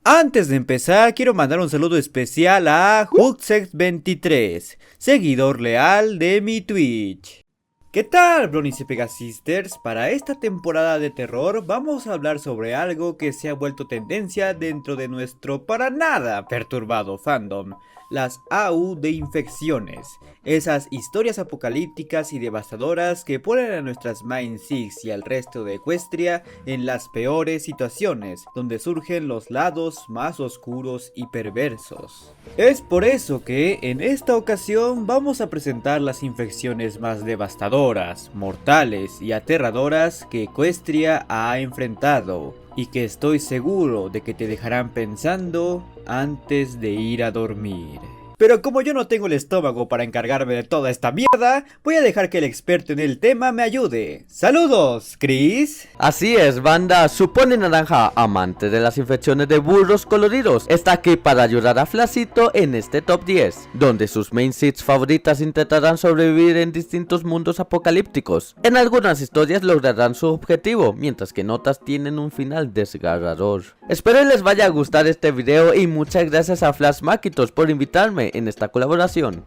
Antes de empezar, quiero mandar un saludo especial a Huxex23, seguidor leal de mi Twitch. ¿Qué tal, Bronies y Pegasisters? Para esta temporada de terror vamos a hablar sobre algo que se ha vuelto tendencia dentro de nuestro para nada perturbado fandom: las AU de infecciones, esas historias apocalípticas y devastadoras que ponen a nuestras Main Six y al resto de Equestria en las peores situaciones, donde surgen los lados más oscuros y perversos. Es por eso que en esta ocasión vamos a presentar las infecciones más devastadoras, mortales y aterradoras que Equestria ha enfrentado, y que estoy seguro de que te dejarán pensando antes de ir a dormir. Pero como yo no tengo el estómago para encargarme de toda esta mierda, voy a dejar que el experto en el tema me ayude. ¡Saludos, Chris! Así es, banda. Supone Naranja, amante de las infecciones de burros coloridos, está aquí para ayudar a Flacito en este top 10, donde sus main seeds favoritas intentarán sobrevivir en distintos mundos apocalípticos. En algunas historias lograrán su objetivo, mientras que en otras tienen un final desgarrador. Espero les vaya a gustar este video y muchas gracias a Flash Maquitos por invitarme en esta colaboración.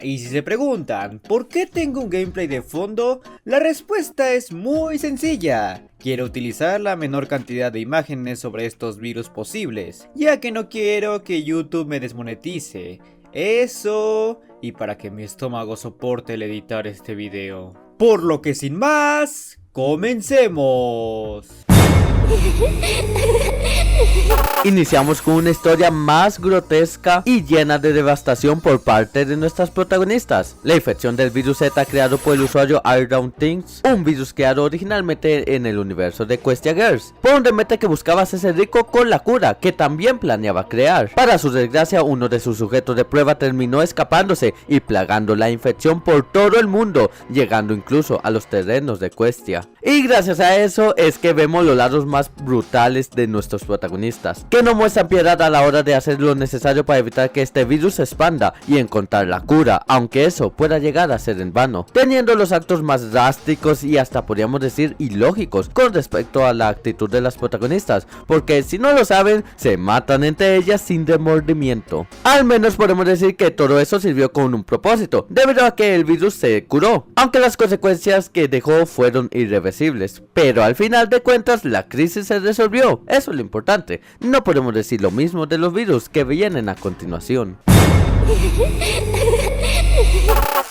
Y si se preguntan ¿por qué tengo un gameplay de fondo? La respuesta es muy sencilla. Quiero utilizar la menor cantidad de imágenes sobre estos virus posibles, ya que no quiero que YouTube me desmonetice. Eso, y para que mi estómago soporte el editar este video. Por lo que sin más, comencemos. Iniciamos con una historia más grotesca y llena de devastación por parte de nuestras protagonistas. La infección del virus Z creado por el usuario Iron Things, un virus creado originalmente en el universo de Equestria Girls, por un remete que buscaba hacerse rico con la cura que también planeaba crear. Para su desgracia, uno de sus sujetos de prueba terminó escapándose y plagando la infección por todo el mundo, llegando incluso a los terrenos de Equestria. Y gracias a eso es que vemos los lados más brutales de nuestros protagonistas, que no muestran piedad a la hora de hacer lo necesario para evitar que este virus se expanda y encontrar la cura, aunque eso pueda llegar a ser en vano, teniendo los actos más drásticos y hasta podríamos decir ilógicos con respecto a la actitud de las protagonistas, porque si no lo saben, se matan entre ellas sin remordimiento. Al menos podemos decir que todo eso sirvió con un propósito, debido a que el virus se curó, aunque las consecuencias que dejó fueron irreversibles, pero al final de cuentas la crisis se resolvió. Eso es lo importante. No podemos decir lo mismo de los virus que vienen a continuación.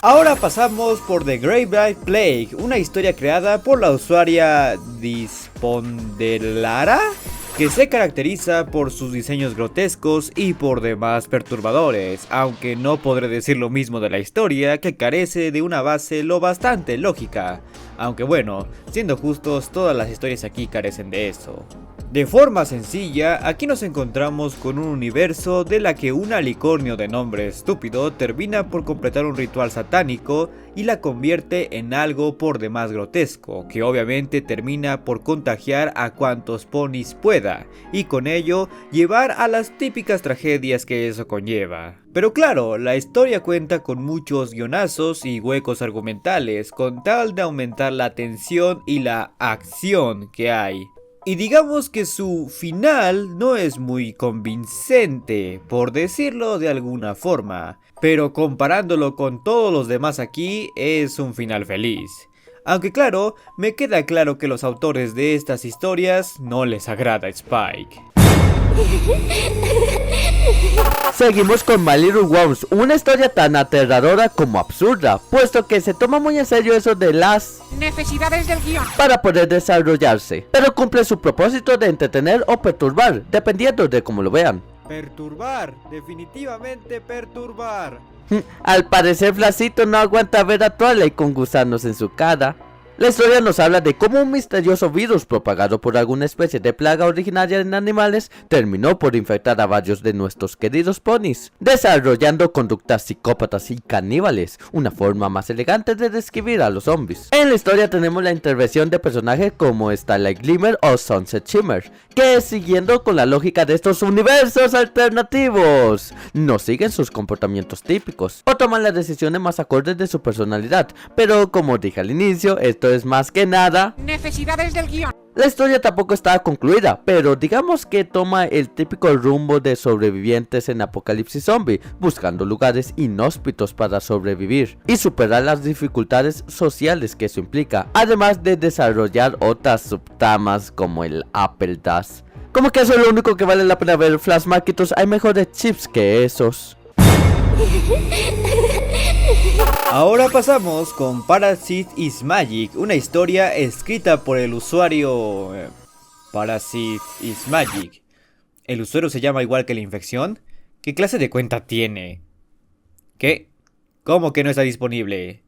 Ahora pasamos por The Graveyard Plague, una historia creada por la usuaria Dispondelara, que se caracteriza por sus diseños grotescos y por demás perturbadores, aunque no podré decir lo mismo de la historia, que carece de una base lo bastante lógica. Aunque bueno, siendo justos, todas las historias aquí carecen de eso. De forma sencilla, aquí nos encontramos con un universo de la que un alicornio de nombre estúpido termina por completar un ritual satánico y la convierte en algo por demás grotesco, que obviamente termina por contagiar a cuantos ponis pueda, y con ello llevar a las típicas tragedias que eso conlleva. Pero claro, la historia cuenta con muchos guionazos y huecos argumentales, con tal de aumentar la tensión y la acción que hay. Y digamos que su final no es muy convincente, por decirlo de alguna forma, pero comparándolo con todos los demás aquí, es un final feliz. Aunque claro, me queda claro que los autores de estas historias no les agrada Spike. Seguimos con My Little Worms, una historia tan aterradora como absurda, puesto que se toma muy en serio eso de las necesidades del guión para poder desarrollarse, pero cumple su propósito de entretener o perturbar, dependiendo de cómo lo vean. Perturbar, definitivamente perturbar. Al parecer Flacito no aguanta ver a Twilight con gusanos en su cara. La historia nos habla de cómo un misterioso virus propagado por alguna especie de plaga originaria en animales terminó por infectar a varios de nuestros queridos ponis, desarrollando conductas psicópatas y caníbales, una forma más elegante de describir a los zombies. En la historia tenemos la intervención de personajes como Starlight Glimmer o Sunset Shimmer, que siguiendo con la lógica de estos universos alternativos, no siguen sus comportamientos típicos o toman las decisiones más acordes de su personalidad, pero como dije al inicio, esto esto es más que nada necesidades del guión. La historia tampoco está concluida, pero digamos que toma el típico rumbo de sobrevivientes en apocalipsis zombie, buscando lugares inhóspitos para sobrevivir y superar las dificultades sociales que eso implica, además de desarrollar otras subtramas como el Apple Dash. Como que eso es lo único que vale la pena ver. Flash Marketos, hay mejores chips que esos. Ahora pasamos con Parasite is Magic, una historia escrita por el usuario Parasite is Magic. ¿El usuario se llama igual que la infección? ¿Qué clase de cuenta tiene? ¿Qué? ¿Cómo que no está disponible?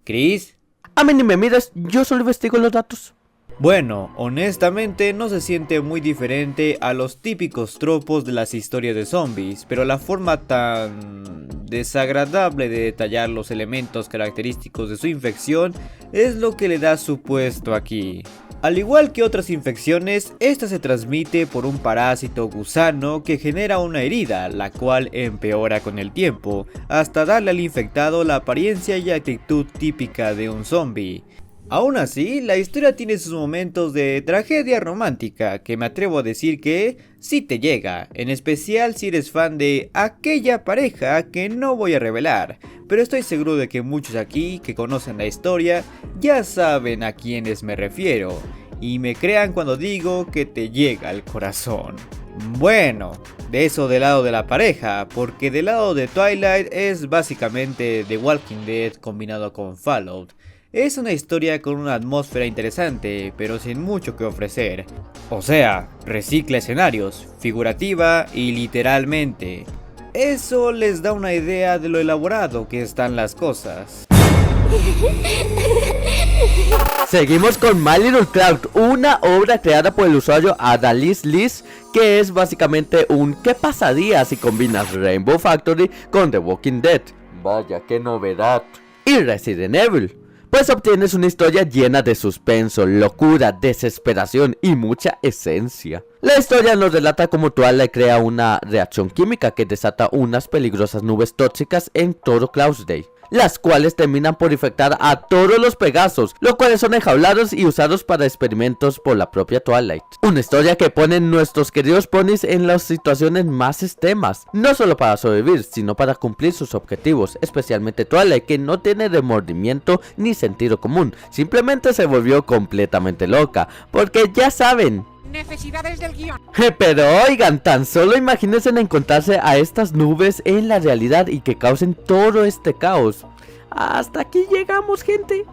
¿Chris? A mí ni me miras, yo solo investigo los datos. Bueno, honestamente no se siente muy diferente a los típicos tropos de las historias de zombies, pero la forma tan desagradable de detallar los elementos característicos de su infección es lo que le da su puesto aquí. Al igual que otras infecciones, esta se transmite por un parásito gusano que genera una herida, la cual empeora con el tiempo, hasta darle al infectado la apariencia y actitud típica de un zombie. Aún así, la historia tiene sus momentos de tragedia romántica, que me atrevo a decir que sí te llega, en especial si eres fan de aquella pareja que no voy a revelar, pero estoy seguro de que muchos aquí que conocen la historia ya saben a quiénes me refiero, y me crean cuando digo que te llega al corazón. Bueno, de eso del lado de la pareja, porque del lado de Twilight es básicamente The Walking Dead combinado con Fallout. Es una historia con una atmósfera interesante, pero sin mucho que ofrecer. O sea, recicla escenarios, figurativa y literalmente. Eso les da una idea de lo elaborado que están las cosas. Seguimos con My Little Cloud, una obra creada por el usuario Adaliz Liz, que es básicamente un ¿qué pasaría si combinas Rainbow Factory con The Walking Dead? Vaya, qué novedad. Y Resident Evil. Pues obtienes una historia llena de suspenso, locura, desesperación y mucha esencia. La historia nos relata cómo Twilight crea una reacción química que desata unas peligrosas nubes tóxicas en todo Cloudsday, las cuales terminan por infectar a todos los Pegasos, los cuales son enjaulados y usados para experimentos por la propia Twilight. Una historia que pone nuestros queridos ponis en las situaciones más extremas, no solo para sobrevivir, sino para cumplir sus objetivos, especialmente Twilight, que no tiene remordimiento ni sentido común, simplemente se volvió completamente loca, porque ya saben, Necesidades del guión. pero oigan, tan solo imagínense en encontrarse a estas nubes en la realidad y que causen todo este caos. Hasta aquí llegamos, gente.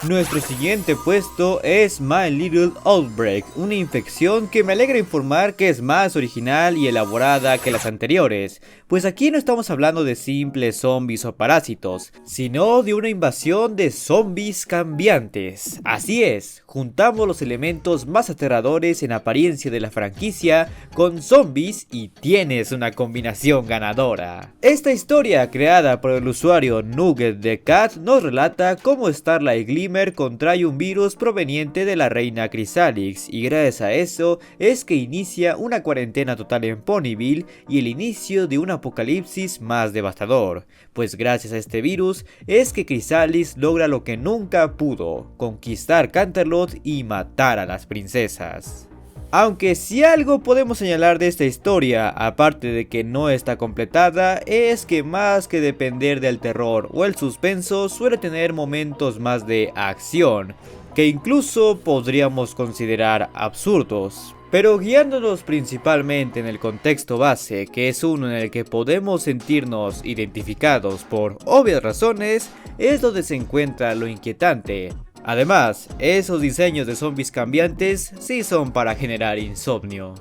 Nuestro siguiente puesto es My Little Outbreak, una infección que me alegra informar que es más original y elaborada que las anteriores, pues aquí no estamos hablando de simples zombies o parásitos, sino de una invasión de zombies cambiantes. Así es, juntamos los elementos más aterradores en apariencia de la franquicia con zombies y tienes una combinación ganadora. Esta historia, creada por el usuario Nugget the Cat, nos relata cómo Starlight Glimmer contrae un virus proveniente de la reina Chrysalis, y gracias a eso es que inicia una cuarentena total en Ponyville y el inicio de un apocalipsis más devastador, pues gracias a este virus es que Chrysalis logra lo que nunca pudo, conquistar Canterlot y matar a las princesas. Aunque si algo podemos señalar de esta historia, aparte de que no está completada, es que más que depender del terror o el suspenso, suele tener momentos más de acción, que incluso podríamos considerar absurdos. Pero guiándonos principalmente en el contexto base, que es uno en el que podemos sentirnos identificados por obvias razones, es donde se encuentra lo inquietante. Además, esos diseños de zombies cambiantes sí son para generar insomnio.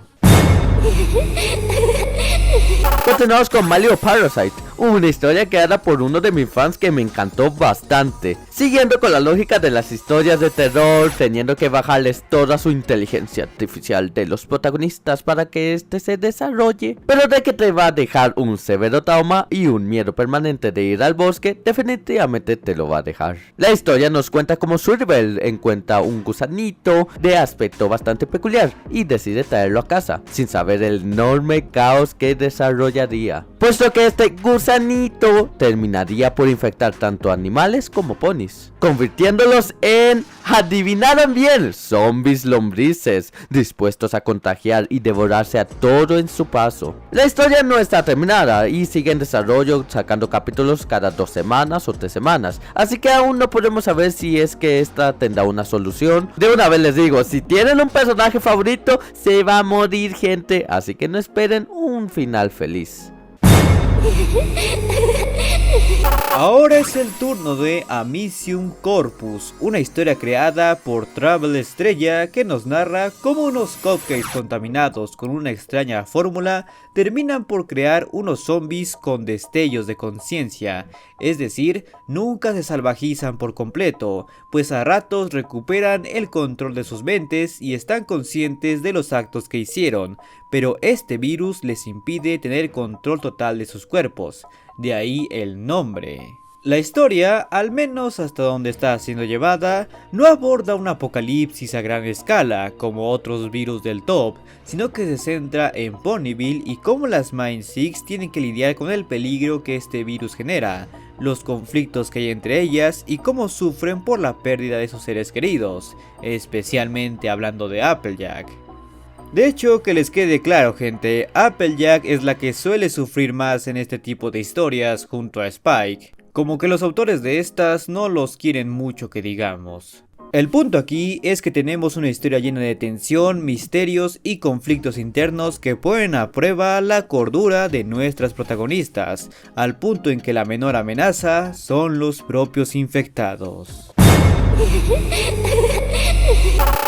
Continuamos con My Little Parasite, una historia creada por uno de mis fans que me encantó bastante, siguiendo con la lógica de las historias de terror, teniendo que bajarles toda su inteligencia artificial de los protagonistas para que este se desarrolle, pero de que te va a dejar un severo trauma y un miedo permanente de ir al bosque, definitivamente te lo va a dejar. La historia nos cuenta cómo Suribel encuentra un gusanito de aspecto bastante peculiar y decide traerlo a casa, sin saber el enorme caos que desarrollaría. puesto que este gusanito terminaría por infectar tanto animales como ponis, convirtiéndolos en, adivinaron bien, zombies lombrices, dispuestos a contagiar y devorarse a todo en su paso. La historia no está terminada y sigue en desarrollo, sacando capítulos cada 2 semanas o 3 semanas, así que aún no podemos saber si es que esta tendrá una solución. De una vez les digo, si tienen un personaje favorito, se va a morir gente, así que no esperen un final feliz. Ahora es el turno de Amicium Corpus, una historia creada por Travel Estrella que nos narra cómo unos cupcakes contaminados con una extraña fórmula terminan por crear unos zombies con destellos de conciencia, es decir, nunca se salvajizan por completo, pues a ratos recuperan el control de sus mentes y están conscientes de los actos que hicieron, pero este virus les impide tener control total de sus cuerpos, de ahí el nombre. La historia, al menos hasta donde está siendo llevada, no aborda un apocalipsis a gran escala como otros virus del top, sino que se centra en Ponyville y cómo las Mind Six tienen que lidiar con el peligro que este virus genera, los conflictos que hay entre ellas y cómo sufren por la pérdida de sus seres queridos, especialmente hablando de Applejack. De hecho, que les quede claro gente, Applejack es la que suele sufrir más en este tipo de historias junto a Spike, como que los autores de estas no los quieren mucho que digamos. El punto aquí es que tenemos una historia llena de tensión, misterios y conflictos internos que ponen a prueba la cordura de nuestras protagonistas, al punto en que la menor amenaza son los propios infectados.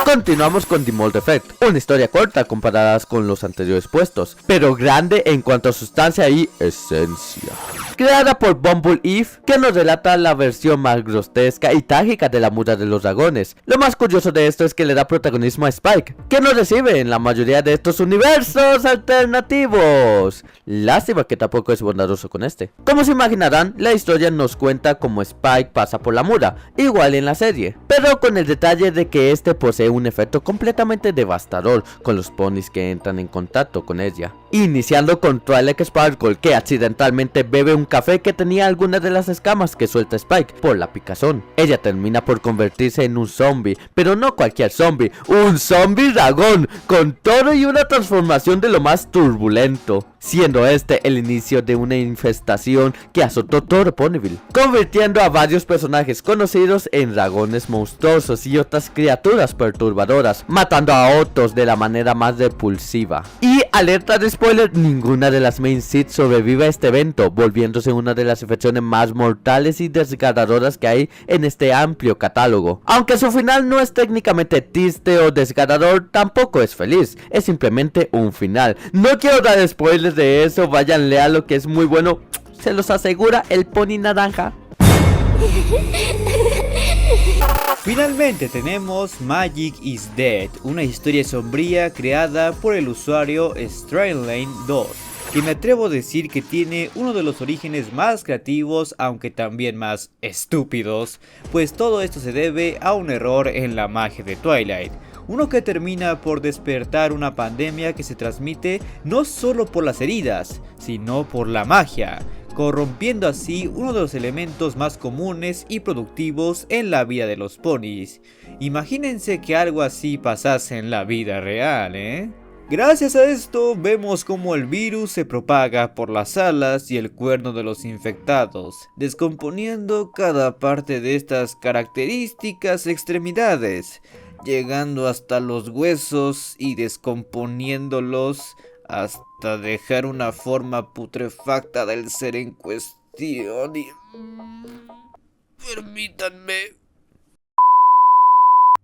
Continuamos con The Mold Effect, una historia corta comparadas con los anteriores puestos, pero grande en cuanto a sustancia y esencia. Creada por Bumble Eve, que nos relata la versión más grotesca y trágica de la muda de los dragones. Lo más curioso de esto es que le da protagonismo a Spike, que no recibe en la mayoría de estos universos alternativos. Lástima que tampoco es bondadoso con este. Como se imaginarán, la historia nos cuenta cómo Spike pasa por la muda, igual en la serie, pero con el detalle de que este posee un efecto completamente devastador con los ponis que entran en contacto con ella. Iniciando con Twilight Sparkle, que accidentalmente bebe un café que tenía algunas de las escamas que suelta Spike por la picazón. Ella termina por convertirse en un zombie, pero no cualquier zombie, un zombie dragón, con todo y una transformación de lo más turbulento, siendo este el inicio de una infestación que azotó todo Ponyville, convirtiendo a varios personajes conocidos en dragones monstruosos y otras criaturas perturbadoras, matando a otros de la manera más repulsiva. Y alerta de spoiler, ninguna de las Main Six sobrevive a este evento, volviéndose una de las infecciones más mortales y desgarradoras que hay en este amplio catálogo. Aunque su final no es técnicamente triste o desgarrador, tampoco es feliz, es simplemente un final. No quiero dar spoilers de eso, vayan lea lo que es muy bueno, se los asegura el pony naranja. Finalmente tenemos Magic is Dead, una historia sombría creada por el usuario Strainlane2, que me atrevo a decir que tiene uno de los orígenes más creativos, aunque también más estúpidos, pues todo esto se debe a un error en la magia de Twilight. Uno que termina por despertar una pandemia que se transmite no solo por las heridas, sino por la magia, corrompiendo así uno de los elementos más comunes y productivos en la vida de los ponis. Imagínense que algo así pasase en la vida real, Gracias a esto vemos cómo el virus se propaga por las alas y el cuerno de los infectados, descomponiendo cada parte de estas características extremidades, llegando hasta los huesos y descomponiéndolos hasta dejar una forma putrefacta del ser en cuestión y... Permítanme...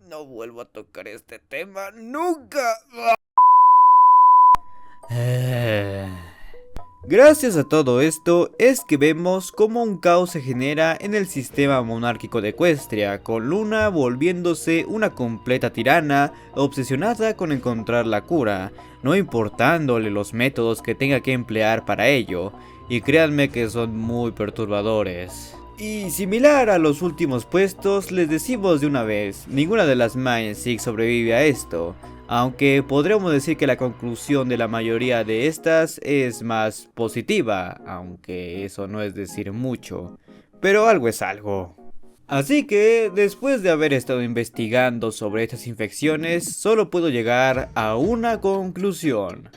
No vuelvo a tocar este tema nunca. Gracias a todo esto es que vemos cómo un caos se genera en el sistema monárquico de Equestria, con Luna volviéndose una completa tirana obsesionada con encontrar la cura, no importándole los métodos que tenga que emplear para ello, y créanme que son muy perturbadores. Y similar a los últimos puestos, les decimos de una vez, ninguna de las Mind Six sobrevive a esto. aunque podríamos decir que la conclusión de la mayoría de estas es más positiva, aunque eso no es decir mucho, pero algo es algo. Así que, después de haber estado investigando sobre estas infecciones, solo puedo llegar a una conclusión.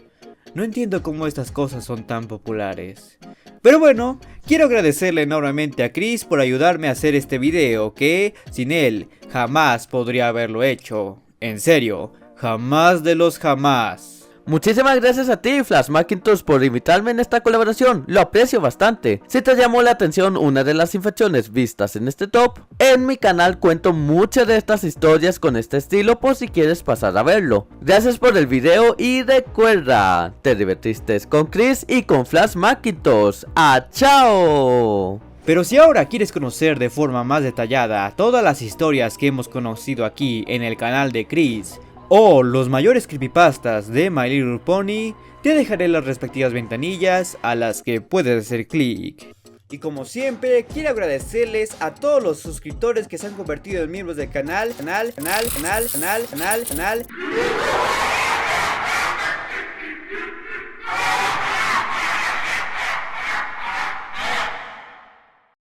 No entiendo cómo estas cosas son tan populares. Pero bueno, quiero agradecerle enormemente a Chris por ayudarme a hacer este video, que sin él jamás podría haberlo hecho. En serio, jamás de los jamás. Muchísimas gracias a ti, Flash Macintosh, por invitarme en esta colaboración, lo aprecio bastante. Si te llamó la atención una de las infecciones vistas en este top, en mi canal cuento muchas de estas historias con este estilo por si quieres pasar a verlo. Gracias por el video y recuerda, te divertiste con Chris y con Flash Macintosh. ¡Chao! Pero si ahora quieres conocer de forma más detallada todas las historias que hemos conocido aquí en el canal de Chris, o los mayores creepypastas de My Little Pony, te dejaré las respectivas ventanillas a las que puedes hacer clic. Y como siempre, quiero agradecerles a todos los suscriptores que se han convertido en miembros del canal.